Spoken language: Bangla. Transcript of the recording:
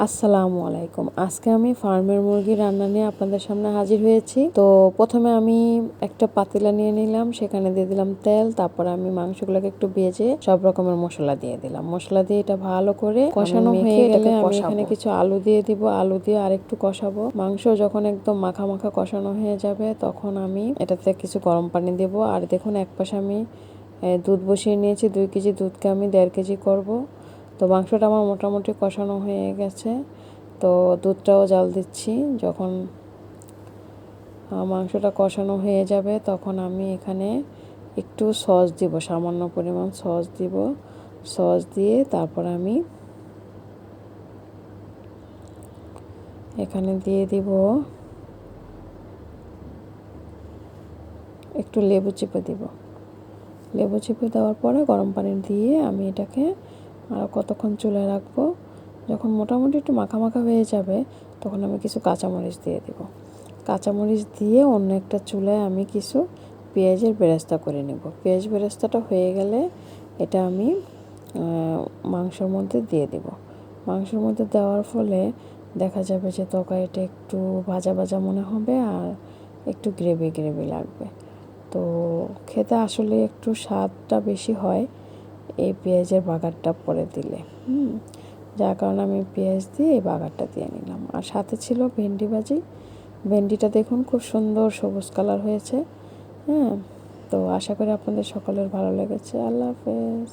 আসসালামু আলাইকুম। আজকে আমি ফার্মের মুরগি রান্না নিয়ে আপনাদের সামনে হাজির হয়েছি। তো প্রথমে আমি একটা পাতিলা নিয়ে নিলাম, সেখানে দিয়ে দিলাম তেল। তারপর আমি মাংসগুলোকে একটু ভেজে সব রকমের মশলা দিয়ে দিলাম। মশলা দিয়ে এটা ভালো করে কষানো হয়ে গেলে আমি এখানে কিছু আলু দিয়ে দিব। আলু দিয়ে আরেকটু কষাবো। মাংস যখন একদম মাখা মাখা কষানো হয়ে যাবে তখন আমি এটাতে কিছু গরম পানি দেব। আর দেখুন এক পাশে আমি দুধ বসিয়ে নিয়েছি। 2 কেজি দুধকে আমি 1.5 কেজি করব। তো মাংসটা আমার মোটামুটি কষানো হয়ে গেছে। তো দুধটাও জাল দিচ্ছি। যখন মাংসটা কষানো হয়ে যাবে তখন আমি এখানে একটু সস দিব, সামান্য পরিমাণ সস দিব। সস দিয়ে তারপর আমি এখানে দিয়ে দিব একটু লেবু চিপে দিব। লেবু চিপে দেওয়ার পরে গরম পানি দিয়ে আমি এটাকে আর কতক্ষণ চুলায় রাখবো। যখন মোটামুটি একটু মাখা মাখা হয়ে যাবে তখন আমি কিছু কাঁচামরিচ দিয়ে দেব। কাঁচামরিচ দিয়ে অন্য একটা চুলায় আমি কিছু পেঁয়াজের বেরেস্তা করে নেব। পেঁয়াজ বেরেস্তাটা হয়ে গেলে এটা আমি মাংসের মধ্যে দিয়ে দেব। মাংসের মধ্যে দেওয়ার ফলে দেখা যাবে যে তরকারিটা একটু ভাজা ভাজা মনে হবে আর একটু গ্রেভি গ্রেভি লাগবে। তো খেতে আসলে একটু স্বাদটা বেশি হয় এই পেঁয়াজের বাগারটা পরে দিলে। যার কারণে আমি পেঁয়াজ দিয়ে এই বাগারটা দিয়ে নিলাম। আর সাথে ছিল ভেন্ডি ভাজি। ভেন্ডিটা দেখুন খুব সুন্দর সবুজ কালার হয়েছে। তো আশা করি আপনাদের সকলের ভালো লেগেছে। আল্লাহ হাফেজ।